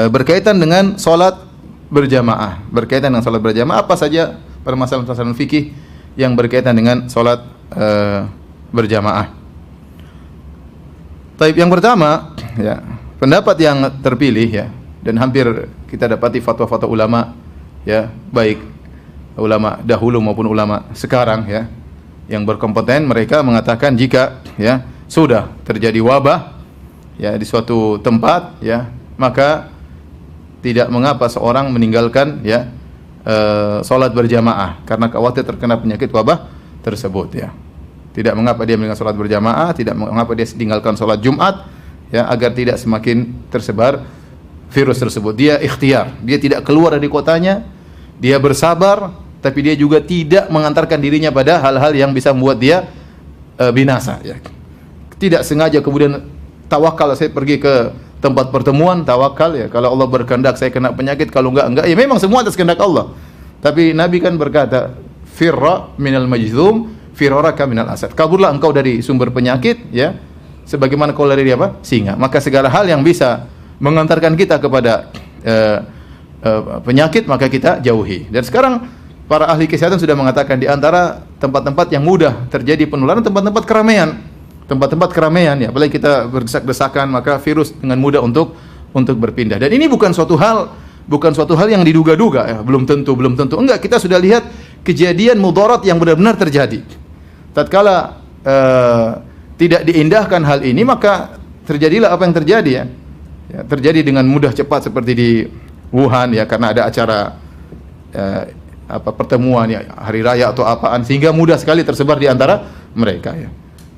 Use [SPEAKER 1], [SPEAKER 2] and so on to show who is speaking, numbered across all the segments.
[SPEAKER 1] berkaitan dengan salat berjamaah. Berkaitan dengan salat berjamaah apa saja permasalahan-permasalahan fikih yang berkaitan dengan salat berjamaah. Taib yang pertama, ya, pendapat yang terpilih ya, dan hampir kita dapati fatwa-fatwa ulama ya, baik ulama dahulu maupun ulama sekarang ya, yang berkompeten, mereka mengatakan jika ya sudah terjadi wabah ya di suatu tempat ya, maka tidak mengapa seorang meninggalkan ya salat berjamaah karena khawatir terkena penyakit wabah tersebut ya. Tidak mengapa dia meninggalkan salat berjamaah, tidak mengapa dia meninggalkan salat Jumat ya, agar tidak semakin tersebar virus tersebut. Dia ikhtiar, dia tidak keluar dari kotanya, dia bersabar, tapi dia juga tidak mengantarkan dirinya pada hal-hal yang bisa membuat dia binasa ya. Tidak sengaja kemudian tawakal, saya pergi ke tempat pertemuan, tawakal ya, kalau Allah berkehendak saya kena penyakit, kalau enggak ya, memang semua atas kehendak Allah. Tapi Nabi kan berkata, firra minal majzum firaraka minal asad. Kaburlah engkau dari sumber penyakit ya, sebagaimana kau lari dari apa? Singa. Maka segala hal yang bisa mengantarkan kita kepada penyakit maka kita jauhi. Dan sekarang para ahli kesehatan sudah mengatakan di antara tempat-tempat yang mudah terjadi penularan tempat-tempat keramaian. Tempat-tempat keramaian ya, apalagi kita berdesak-desakan, maka virus dengan mudah untuk berpindah. Dan ini bukan suatu hal yang diduga-duga ya, belum tentu. Enggak, kita sudah lihat kejadian mudarat yang benar-benar terjadi. Tatkala tidak diindahkan hal ini, maka terjadilah apa yang terjadi ya. Ya, terjadi dengan mudah cepat seperti di Wuhan ya, karena ada acara pertemuan ya, hari raya atau apaan, sehingga mudah sekali tersebar di antara mereka ya.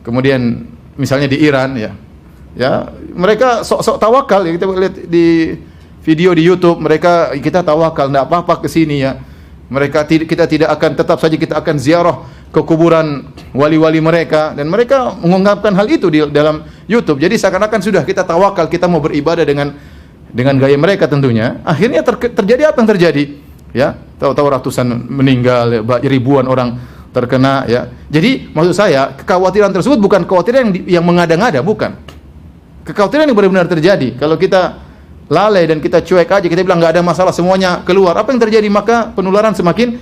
[SPEAKER 1] Kemudian misalnya di Iran ya. Ya, mereka sok-sok tawakal ya, kita lihat di video di YouTube, kita tawakal, enggak apa-apa ke sini ya. Kita tidak akan, tetap saja kita akan ziarah ke kuburan wali-wali mereka, dan mereka mengungkapkan hal itu di dalam YouTube. Jadi seakan-akan sudah kita tawakal, kita mau beribadah dengan gaya mereka tentunya. Akhirnya terjadi apa yang terjadi? Ya, tahu-tahu ratusan meninggal, ya, ribuan orang terkena ya. Jadi maksud saya, kekhawatiran tersebut bukan kekhawatiran yang mengada-ngada, bukan. Kekhawatiran yang benar-benar terjadi. Kalau kita lalai dan kita cuek aja, kita bilang nggak ada masalah, semuanya keluar, apa yang terjadi? Maka penularan semakin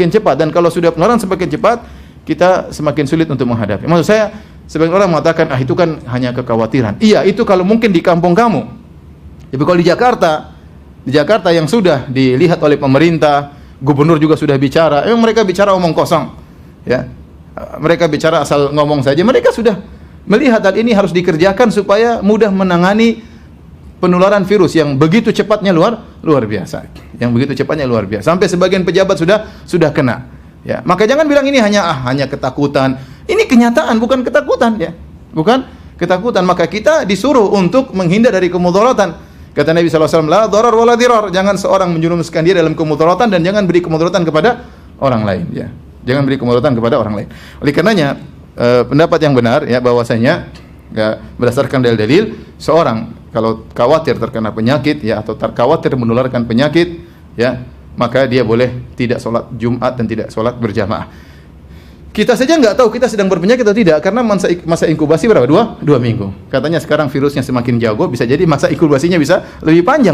[SPEAKER 1] cepat, dan kalau sudah penularan semakin cepat, kita semakin sulit untuk menghadapi. Maksud saya, sebagian orang mengatakan itu kan hanya kekhawatiran. Iya, itu kalau mungkin di kampung kamu. Tapi kalau di Jakarta yang sudah dilihat oleh pemerintah, gubernur juga sudah bicara, mereka bicara omong kosong ya, mereka bicara asal ngomong saja. Mereka sudah melihat hal ini harus dikerjakan supaya mudah menangani penularan virus yang begitu cepatnya luar biasa. Yang begitu cepatnya luar biasa. Sampai sebagian pejabat sudah kena. Ya, maka jangan bilang ini hanya ketakutan. Ini kenyataan, bukan ketakutan ya. Bukan ketakutan. Maka kita disuruh untuk menghindar dari kemudaratan. Kata Nabi SAW, la darar wala dirar. Jangan seorang menjerumuskan dia dalam kemudaratan, dan jangan beri kemudaratan kepada orang lain ya. Jangan beri kemudaratan kepada orang lain. Oleh karenanya pendapat yang benar ya, bahwasanya ya, berdasarkan dalil-dalil, seorang kalau khawatir terkena penyakit ya, atau khawatir menularkan penyakit ya, maka dia boleh tidak sholat Jumat dan tidak sholat berjamaah. Kita saja nggak tahu kita sedang berpenyakit atau tidak, karena masa inkubasi berapa? Dua minggu. Katanya sekarang virusnya semakin jago, bisa jadi masa inkubasinya bisa lebih panjang.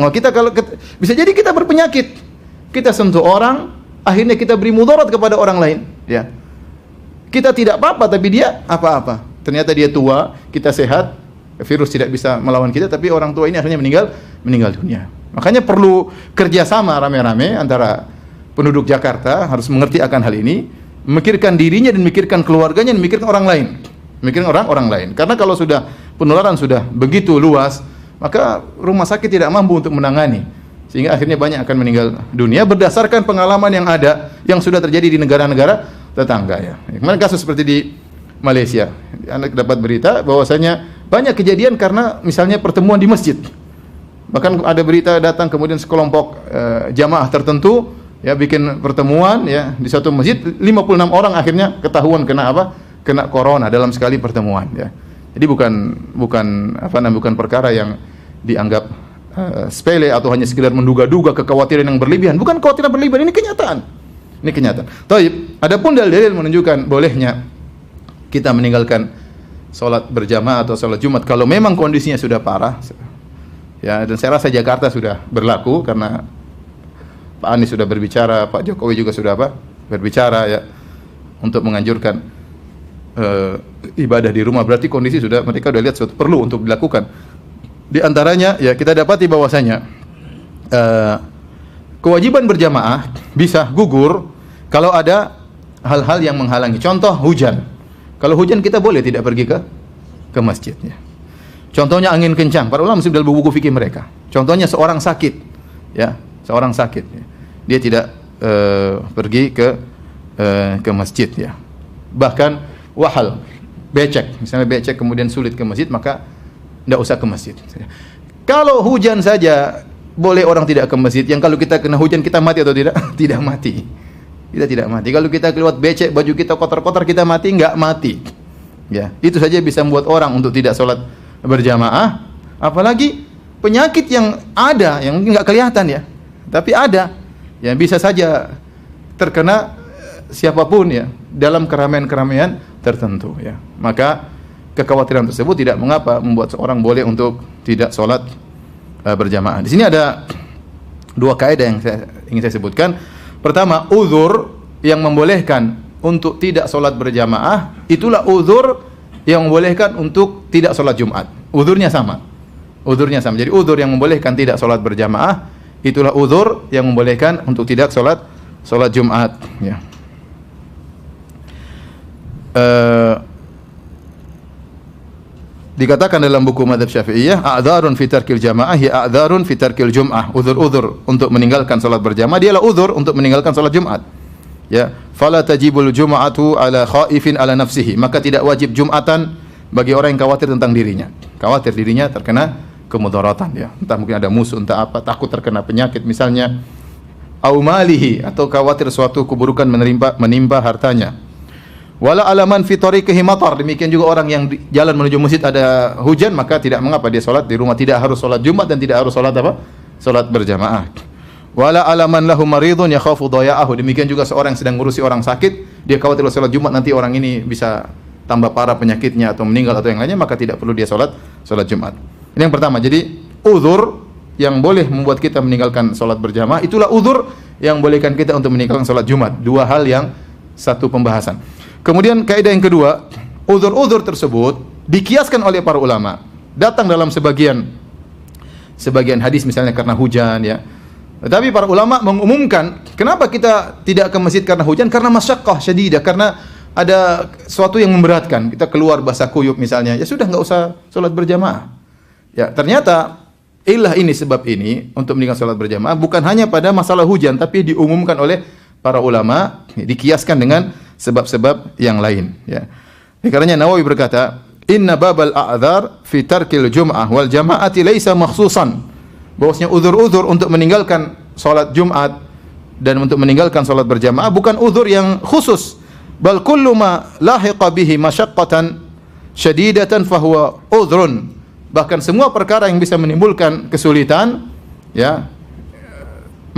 [SPEAKER 1] Bisa jadi kita berpenyakit, kita sentuh orang, akhirnya kita beri mudarat kepada orang lain ya. Kita tidak apa-apa, tapi dia apa-apa. Ternyata dia tua, kita sehat, virus tidak bisa melawan kita, tapi orang tua ini akhirnya meninggal dunia. Makanya perlu kerjasama rame-rame antara penduduk Jakarta, harus mengerti akan hal ini, memikirkan dirinya dan memikirkan keluarganya dan memikirkan orang lain. Memikirkan orang lain. Karena kalau sudah penularan sudah begitu luas, maka rumah sakit tidak mampu untuk menangani. Sehingga akhirnya banyak akan meninggal dunia berdasarkan pengalaman yang ada, yang sudah terjadi di negara-negara tetangga ya. Kemarin kasus seperti di Malaysia, Anda dapat berita bahwasanya banyak kejadian karena misalnya pertemuan di masjid. Bahkan ada berita datang kemudian sekelompok jamaah tertentu ya bikin pertemuan ya di satu masjid, 56 orang akhirnya ketahuan kena apa? Kena corona dalam sekali pertemuan ya. Jadi bukan perkara yang dianggap sepele atau hanya sekedar menduga-duga, kekhawatiran yang berlebihan. Bukan kekhawatiran berlebihan, ini kenyataan. Ini kenyataan. Taib, adapun dalil menunjukkan bolehnya kita meninggalkan sholat berjamaah atau sholat Jumat kalau memang kondisinya sudah parah, Ya, dan saya rasa Jakarta sudah berlaku karena Pak Anies sudah berbicara, Pak Jokowi juga sudah berbicara ya untuk menganjurkan ibadah di rumah. Berarti kondisi sudah mereka sudah lihat suatu perlu untuk dilakukan. Di antaranya ya kita dapati bahwasanya kewajiban berjamaah bisa gugur kalau ada hal-hal yang menghalangi. Contoh hujan. Kalau hujan kita boleh tidak pergi ke masjid ya. Contohnya angin kencang. Para ulama dalam buku fikih mereka. Contohnya seorang sakit, ya, seorang sakit. Dia tidak pergi ke masjid, ya. Bahkan wahal, becek, misalnya becek kemudian sulit ke masjid, maka tidak usah ke masjid. Kalau hujan saja boleh orang tidak ke masjid. Yang kalau kita kena hujan kita mati atau tidak? Tidak mati. Kita tidak mati. Kalau kita kelewat becek, baju kita kotor-kotor, kita mati? Enggak mati. Ya, itu saja bisa membuat orang untuk tidak sholat berjamaah, apalagi penyakit yang ada yang mungkin nggak kelihatan ya, tapi ada yang bisa saja terkena siapapun ya dalam keramaian-keramaian tertentu ya. Maka kekhawatiran tersebut tidak mengapa membuat seorang boleh untuk tidak sholat berjamaah. Di sini ada dua kaidah yang ingin saya sebutkan. Pertama, uzur yang membolehkan untuk tidak sholat berjamaah, itulah uzur yang membolehkan untuk tidak sholat Jumat. Uzurnya sama. Uzurnya sama. Jadi uzur yang membolehkan tidak sholat berjamaah, itulah uzur yang membolehkan untuk tidak sholat Jumat. Ya. Dikatakan dalam buku Madzhab Syafi'iyah, a'dzarun fi tarkil jamaah ya a'dzarun fi tarkil jum'ah. Uzur-uzur untuk meninggalkan sholat berjamaah dialah uzur untuk meninggalkan sholat Jumat. Ya, fala tajibul jum'atu ala khaifin ala nafsihi, maka tidak wajib Jumatan bagi orang yang khawatir tentang dirinya. Khawatir dirinya terkena kemudaratan ya. Entah mungkin ada musuh, entah apa, takut terkena penyakit misalnya. Au malihi, atau khawatir suatu keburukan menimpa hartanya. Wala alaman fi tariqihi matar, demikian juga orang yang di jalan menuju masjid ada hujan, maka tidak mengapa dia salat di rumah, tidak harus salat Jumat dan tidak harus salat apa? Salat berjamaah. Wala alaman lahu maridun yakhafu daya'ahu, demikian juga seorang yang sedang ngurusi orang sakit, dia khawatir salat Jumat nanti orang ini bisa tambah parah penyakitnya atau meninggal atau yang lainnya, maka tidak perlu dia salat Jumat. Ini yang pertama. Jadi uzur yang boleh membuat kita meninggalkan salat berjamaah, itulah uzur yang membolehkan kita untuk meninggalkan salat Jumat. Dua hal yang satu pembahasan. Kemudian kaidah yang kedua, uzur-uzur tersebut dikiaskan oleh para ulama. Datang dalam sebagian hadis misalnya karena hujan ya. Tetapi para ulama mengumumkan, kenapa kita tidak ke masjid karena hujan? Karena masyaqqah syadidah, karena ada sesuatu yang memberatkan. Kita keluar basah kuyup misalnya, ya sudah enggak usah salat berjamaah. Ya, ternyata ini sebab ini untuk meninggalkan salat berjamaah bukan hanya pada masalah hujan, tapi diumumkan oleh para ulama, dikiaskan dengan sebab-sebab yang lain ya. Karenanya Nawawi berkata, inna babal a'dzar fi tarkil jum'ah wal jama'ati laisa makhsusan. Bahwasanya uzur-uzur untuk meninggalkan salat Jumat dan untuk meninggalkan salat berjamaah bukan uzur yang khusus, bal kullu ma lahiqa bihi masyaqqatan syadidatan fahuwa uzrun. Bahkan semua perkara yang bisa menimbulkan kesulitan ya,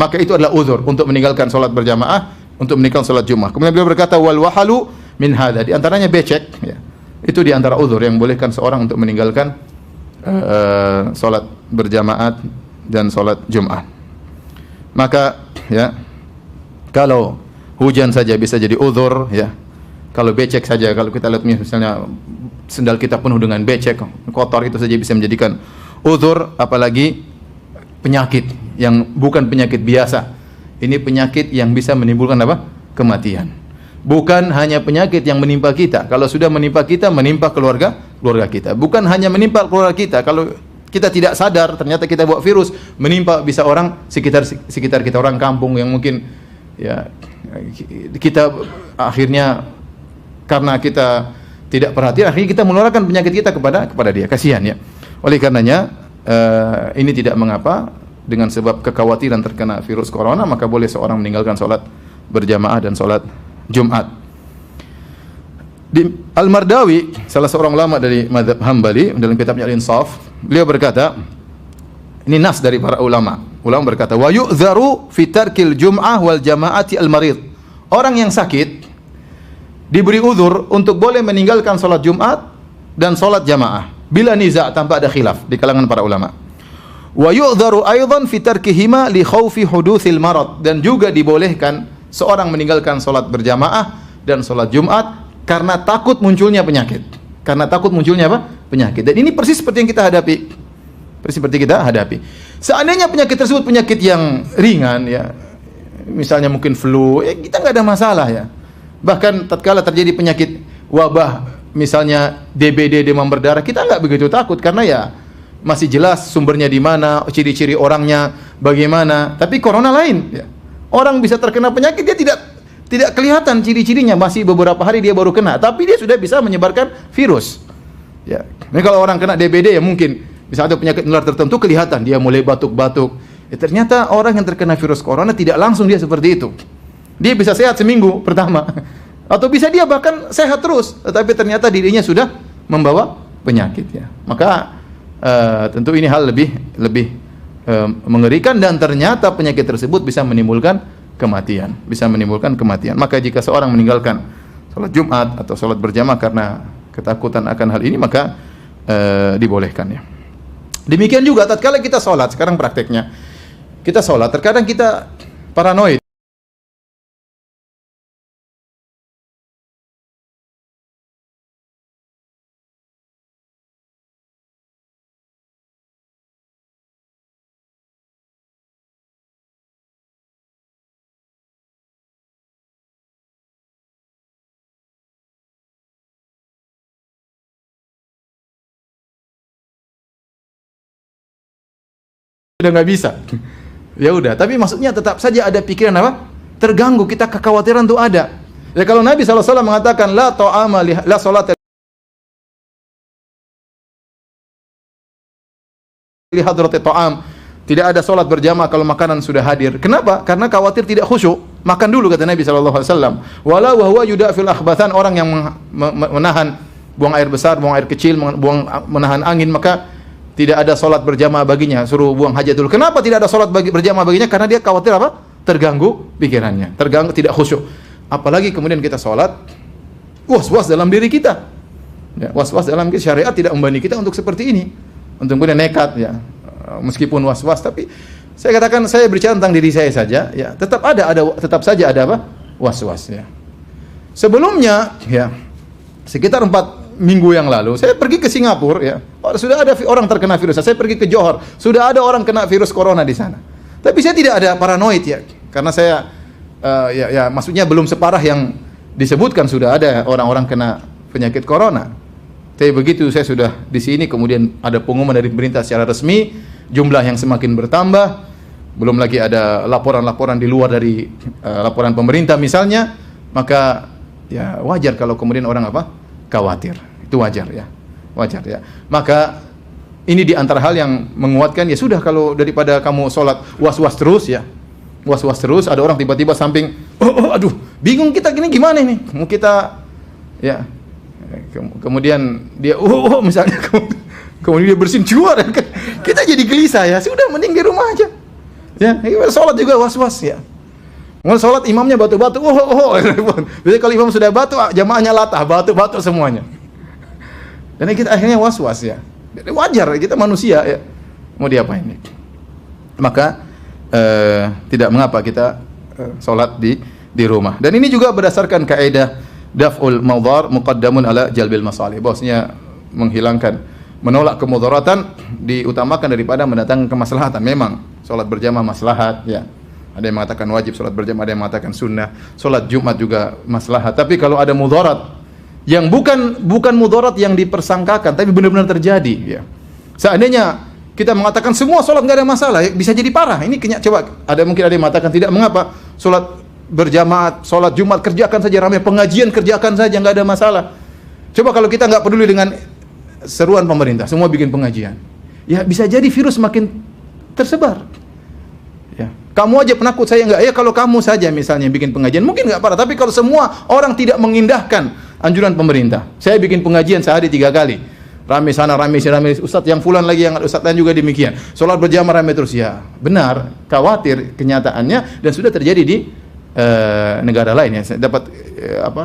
[SPEAKER 1] maka itu adalah uzur untuk meninggalkan salat berjamaah, untuk meninggalkan salat Jumat. Kemudian beliau berkata wal wahalu min hadza, di antaranya becek ya. Itu di antara uzur yang bolehkan seorang untuk meninggalkan salat berjamaah dan salat Jumat. Maka ya, kalau hujan saja bisa jadi uzur ya. Kalau becek saja, kalau kita lihat misalnya sendal kita penuh dengan becek, kotor, itu saja bisa menjadikan uzur, apalagi penyakit yang bukan penyakit biasa. Ini penyakit yang bisa menimbulkan apa? Kematian. Bukan hanya penyakit yang menimpa kita. Kalau sudah menimpa kita, menimpa keluarga kita. Bukan hanya menimpa keluarga kita. Kalau kita tidak sadar, ternyata kita bawa virus, menimpa bisa orang sekitar kita, orang kampung yang mungkin ya kita akhirnya karena kita tidak perhatian, akhirnya kita menularkan penyakit kita kepada dia. Kasihan ya. Oleh karenanya ini tidak mengapa, dengan sebab kekhawatiran terkena virus corona, maka boleh seorang meninggalkan salat berjamaah dan salat Jumat. Al-Mardawi, salah seorang ulama dari mazhab Hambali, dalam kitabnya Al-Insaf, beliau berkata, ini nas dari para ulama. Ulama berkata, wa yu'dzaru fi tarkil jum'ah wal jama'ati al-marid. Orang yang sakit diberi uzur untuk boleh meninggalkan salat Jumat dan salat jamaah bila niza', tanpa ada khilaf di kalangan para ulama. Wa yu'dharu aidan fi tarkihima li khaufi hudutsil marad, dan juga dibolehkan seorang meninggalkan salat berjamaah dan salat Jumat karena takut munculnya penyakit. Karena takut munculnya apa? Penyakit. Dan ini persis seperti yang kita hadapi. Persis seperti kita hadapi. Seandainya penyakit tersebut penyakit yang ringan ya, misalnya mungkin flu, ya kita nggak ada masalah ya. Bahkan tatkala terjadi penyakit wabah, misalnya DBD, demam berdarah, kita nggak begitu takut karena ya masih jelas sumbernya di mana, ciri-ciri orangnya bagaimana. Tapi corona lain ya. Orang bisa terkena penyakit dia tidak kelihatan ciri-cirinya, masih beberapa hari dia baru kena, tapi dia sudah bisa menyebarkan virus. Ya. Nah, kalau orang kena DBD ya mungkin bisa ada penyakit menular tertentu kelihatan dia mulai batuk-batuk. Ya, ternyata orang yang terkena virus corona tidak langsung dia seperti itu. Dia bisa sehat seminggu pertama, atau bisa dia bahkan sehat terus, tetapi ternyata dirinya sudah membawa penyakit ya. Maka tentu ini hal lebih mengerikan, dan ternyata penyakit tersebut bisa menimbulkan kematian, Maka jika seorang meninggalkan salat Jumat atau salat berjamaah karena ketakutan akan hal ini, maka dibolehkan ya. Demikian juga tatkala kita salat, sekarang prakteknya kita salat, terkadang kita paranoid. Sudah nggak bisa. Ya udah, tapi maksudnya tetap saja ada pikiran apa? Terganggu, kita kekhawatiran itu ada. Ya kalau Nabi SAW mengatakan la ta'ama la salat li hadrati ta'am, tidak ada salat berjamaah kalau makanan sudah hadir. Kenapa? Karena khawatir tidak khusyuk. Makan dulu kata Nabi SAW. Wala wa huwa yudafil akhbathan, orang yang menahan buang air besar, buang air kecil, menahan angin, maka tidak ada salat berjamaah baginya, suruh buang hajat dulu. Kenapa tidak ada salat berjamaah baginya? Karena dia khawatir apa? Terganggu pikirannya, terganggu, tidak khusyuk. Apalagi kemudian kita salat, was-was dalam diri kita. Ya, was-was dalam syariat tidak membani kita untuk seperti ini. Untuk kemudian nekat ya. Meskipun was-was, tapi saya katakan, saya berbicara tentang diri saya saja ya, tetap saja ada apa? Was-was ya. Sebelumnya ya, sekitar 4 minggu yang lalu saya pergi ke Singapura ya. Sudah ada orang terkena virus. Saya pergi ke Johor, sudah ada orang kena virus corona di sana. Tapi saya tidak ada paranoid ya, karena saya maksudnya belum separah yang disebutkan sudah ada orang-orang kena penyakit corona. Tapi begitu saya sudah di sini, kemudian ada pengumuman dari pemerintah secara resmi, jumlah yang semakin bertambah, belum lagi ada laporan-laporan di luar dari laporan pemerintah misalnya, maka ya wajar kalau kemudian orang apa? Khawatir. Itu wajar ya. Wajar ya. Maka ini di antara hal yang menguatkan, ya sudah, kalau daripada kamu sholat was-was terus ya. Was-was terus, ada orang tiba-tiba samping, aduh, bingung kita gini gimana ini? Mau kita ya. Kemudian dia misalnya kemudian dia bersin keluar, kita jadi gelisah ya. Sudah, mending di rumah aja. Ya, sholat juga was-was ya. Mau sholat imamnya batu-batu, jadi kalau imam sudah batu, jamaahnya latah, batu-batu semuanya. Dan kita akhirnya was-was ya. Wajar, kita manusia ya. Mau diapain nih? Maka tidak mengapa kita sholat di rumah. Dan ini juga berdasarkan kaidah daf'ul mawdhar muqaddamun ala jalbil masalih. Bahwasanya menolak kemudaratan diutamakan daripada mendatangkan kemaslahatan. Memang sholat berjamaah maslahat ya. Ada yang mengatakan wajib sholat berjamaah, ada yang mengatakan sunnah. Sholat Jumat juga maslahat. Tapi kalau ada mudarat yang bukan mudarat yang dipersangkakan, tapi benar-benar terjadi ya. Seandainya kita mengatakan semua sholat nggak ada masalah, ya, bisa jadi parah. Ini coba mungkin ada yang mengatakan tidak mengapa sholat berjamaah, sholat Jumat kerjakan saja, ramai pengajian kerjakan saja, nggak ada masalah. Coba kalau kita nggak peduli dengan seruan pemerintah, semua bikin pengajian, ya bisa jadi virus makin tersebar. Ya. Kamu aja penakut, saya enggak. Ya kalau kamu saja misalnya bikin pengajian mungkin enggak parah, tapi kalau semua orang tidak mengindahkan anjuran pemerintah, saya bikin pengajian sehari 3 kali, rame sana rame sini, rame ustaz yang fulan lagi, yang ustaz lain juga demikian, sholat berjamaah rame terus, ya benar, khawatir kenyataannya, dan sudah terjadi di negara lain ya. Dapat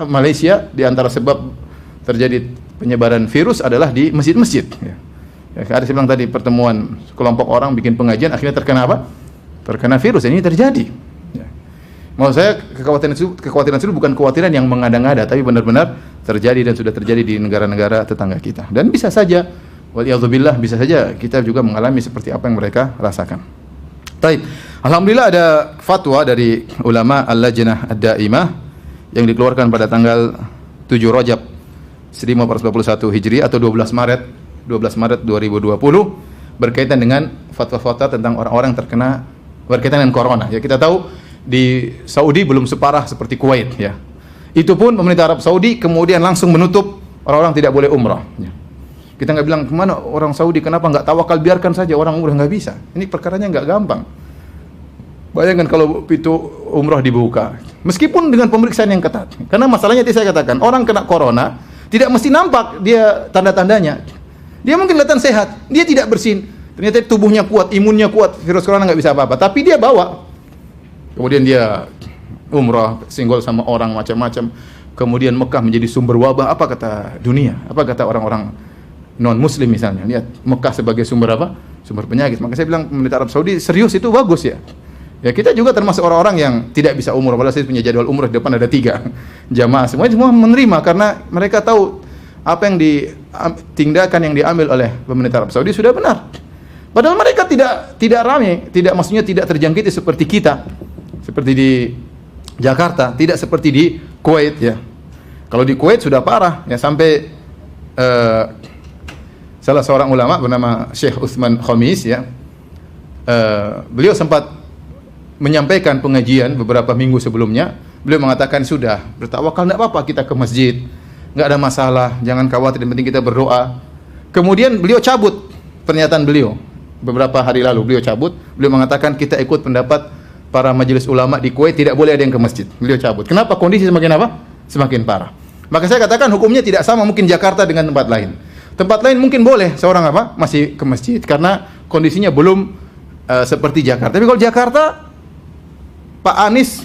[SPEAKER 1] Malaysia, di antara sebab terjadi penyebaran virus adalah di masjid-masjid ya. Ya, ada saya bilang tadi pertemuan kelompok orang bikin pengajian akhirnya terkena apa? Terkena virus. Ini terjadi. Ya. Maksud saya kekhawatiran itu bukan kekhawatiran yang mengada-ngada, tapi benar-benar terjadi dan sudah terjadi di negara-negara tetangga kita. Dan bisa saja, waliyadzubillah, bisa saja kita juga mengalami seperti apa yang mereka rasakan. Baik. Alhamdulillah ada fatwa dari ulama Al-Lajnah Ad-Daimah yang dikeluarkan pada tanggal 7 Rajab 1441 Hijri atau 12 Maret 2020 berkaitan dengan fatwa-fatwa tentang orang-orang yang terkena berkaitan dengan corona. Ya, kita tahu di Saudi belum separah seperti Kuwait ya. Itu pun pemerintah Arab Saudi kemudian langsung menutup orang-orang tidak boleh umrah ya. Kita nggak bilang kemana orang Saudi, kenapa nggak tawakal, biarkan saja orang umrah, nggak bisa. Ini perkaranya nggak gampang. Bayangkan kalau pintu umrah dibuka, meskipun dengan pemeriksaan yang ketat. Karena masalahnya tadi saya katakan, orang kena corona tidak mesti nampak dia tanda-tandanya. Dia mungkin kelihatan sehat, dia tidak bersin. Ternyata tubuhnya kuat, imunnya kuat, virus corona nggak bisa apa-apa. Tapi dia bawa. Kemudian dia umrah, singgol sama orang macam-macam. Kemudian Mekah menjadi sumber wabah. Apa kata dunia? Apa kata orang-orang non-muslim misalnya? Lihat Mekah sebagai sumber apa? Sumber penyakit. Maka saya bilang pemerintah Arab Saudi serius, itu bagus ya. Ya kita juga termasuk orang-orang yang tidak bisa umrah. Padahal saya punya jadwal umrah, di depan ada 3 jamaah. Semua menerima karena mereka tahu apa yang tindakan yang diambil oleh pemerintah Arab Saudi sudah benar. Padahal mereka tidak ramai, maksudnya tidak terjangkiti seperti kita. Seperti di Jakarta, tidak seperti di Kuwait ya. Kalau di Kuwait sudah parah ya, sampai salah seorang ulama bernama Syekh Utsman Khamis ya. Beliau sempat menyampaikan pengajian beberapa minggu sebelumnya. Beliau mengatakan sudah bertawakal, tidak apa-apa kita ke masjid, nggak ada masalah, jangan khawatir, yang penting kita berdoa. Kemudian beliau cabut pernyataan beliau beberapa hari lalu. Beliau cabut, beliau mengatakan kita ikut pendapat para majelis ulama di Kuwait, tidak boleh ada yang ke masjid. Beliau cabut. Kenapa? Kondisi semakin apa? Semakin parah. Maka saya katakan hukumnya tidak sama mungkin Jakarta dengan tempat lain. Tempat lain mungkin boleh seorang apa? Masih ke masjid karena kondisinya belum seperti Jakarta. Tapi kalau Jakarta, Pak Anies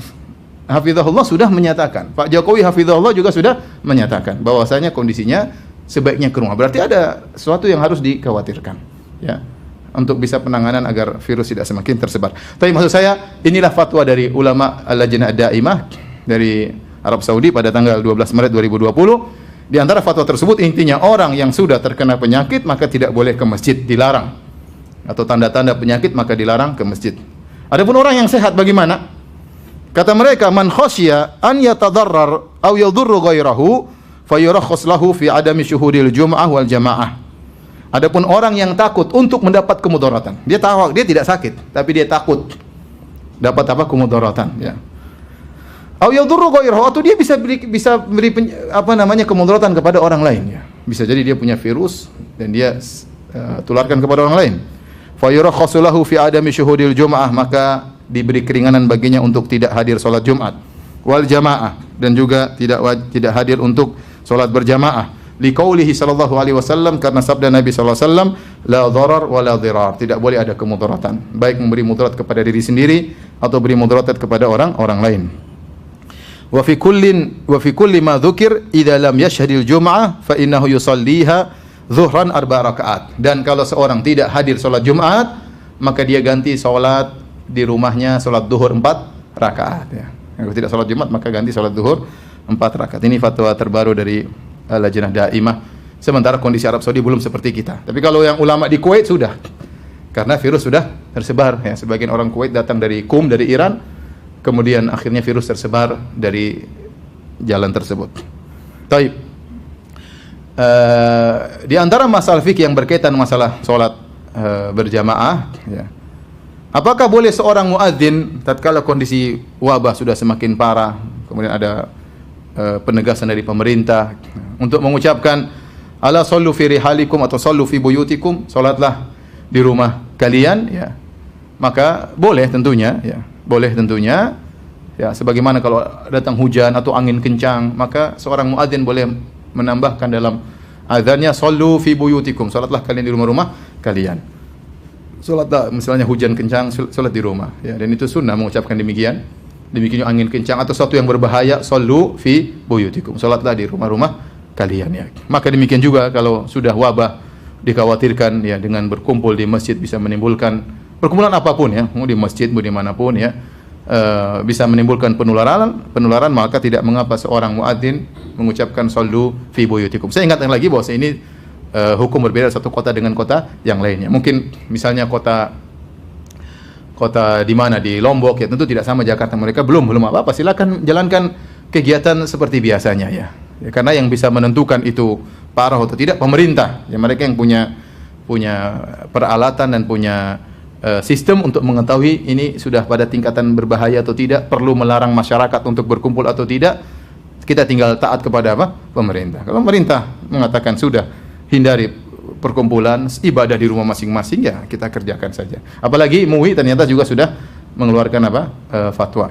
[SPEAKER 1] hafizahullah sudah menyatakan, Pak Jokowi hafizahullah juga sudah menyatakan bahwasanya kondisinya sebaiknya ke rumah. Berarti ada sesuatu yang harus dikhawatirkan ya, untuk bisa penanganan agar virus tidak semakin tersebar. Tapi maksud saya, inilah fatwa dari ulama Al-Lajnah Ad-Daimah dari Arab Saudi pada tanggal 12 Maret 2020. Di antara fatwa tersebut intinya orang yang sudah terkena penyakit maka tidak boleh ke masjid, dilarang. Atau tanda-tanda penyakit maka dilarang ke masjid. Adapun orang yang sehat bagaimana? Kata mereka, man khasya an yatadarrar aw yadurru ghairahu fayurakhas lahu fi adami syuhudil jum'ah wal jamaah. Adapun orang yang takut untuk mendapat kemudaratan, dia tahu dia tidak sakit, tapi dia takut dapat apa? Kemudaratan, ya. Aw yadurru ghairahu, atau dia bisa beri kemudaratan kepada orang lain, ya. Bisa jadi dia punya virus dan dia tularkan kepada orang lain. Fayurakhas lahu fi adami syuhudil jum'ah, maka diberi keringanan baginya untuk tidak hadir salat Jumat wal jamaah, dan juga tidak hadir untuk salat berjamaah. Liqaulihi sallallahu alaihi wasallam, karena sabda Nabi sallallahu alaihi wasallam, la dharar wa la dhirar, tidak boleh ada kemudaratan, baik memberi mudarat kepada diri sendiri atau beri mudarat kepada orang lain. Wa fi kulli ma dzukir idza lam yashhadil jum'ah fa innahu yusalliha zuhran 4 rakaat. Dan kalau seorang tidak hadir salat Jumat, maka dia ganti salat di rumahnya, salat zuhur 4 rakaat ya. Kalau tidak salat Jumat maka ganti salat zuhur 4 rakaat. Ini fatwa terbaru dari Lajnah Daimah. Sementara kondisi Arab Saudi belum seperti kita. Tapi kalau yang ulama di Kuwait sudah. Karena virus sudah tersebar ya. Sebagian orang Kuwait datang dari Qum, dari Iran. Kemudian akhirnya virus tersebar dari jalan tersebut. Taib. Di antara masalah fikih yang berkaitan masalah salat berjamaah ya. Apakah boleh seorang muadzin tatkala kondisi wabah sudah semakin parah, kemudian ada penegasan dari pemerintah untuk mengucapkan ala sallu fi rihalikum atau sallu fi buyutikum, salatlah di rumah kalian ya. Maka boleh tentunya ya. Boleh tentunya ya, sebagaimana kalau datang hujan atau angin kencang, maka seorang muadzin boleh menambahkan dalam azannya sallu fi buyutikum, salatlah kalian di rumah-rumah kalian. Salatlah misalnya hujan kencang, salat di rumah ya, dan itu sunnah mengucapkan demikian. Demikian angin kencang atau sesuatu yang berbahaya, sallu fi buyutikum, salatlah di rumah-rumah kalian ya. Maka demikian juga kalau sudah wabah dikhawatirkan ya dengan berkumpul di masjid bisa menimbulkan perkumpulan apapun ya, mau di masjid mau dimanapun ya, bisa menimbulkan penularan, maka tidak mengapa seorang muadzin mengucapkan sallu fi buyutikum. Saya ingatkan lagi bahwa ini hukum berbeda satu kota dengan kota yang lainnya. Mungkin misalnya kota di mana di Lombok ya, tentu tidak sama Jakarta. Mereka belum apa-apa, silakan jalankan kegiatan seperti biasanya ya. Karena yang bisa menentukan itu parah atau tidak pemerintah. Ya, mereka yang punya peralatan dan punya sistem untuk mengetahui ini sudah pada tingkatan berbahaya atau tidak, perlu melarang masyarakat untuk berkumpul atau tidak. Kita tinggal taat kepada apa? Pemerintah. Kalau pemerintah mengatakan sudah hindari perkumpulan, ibadah di rumah masing-masing, ya kita kerjakan saja. Apalagi MUI ternyata juga sudah mengeluarkan apa? Fatwa.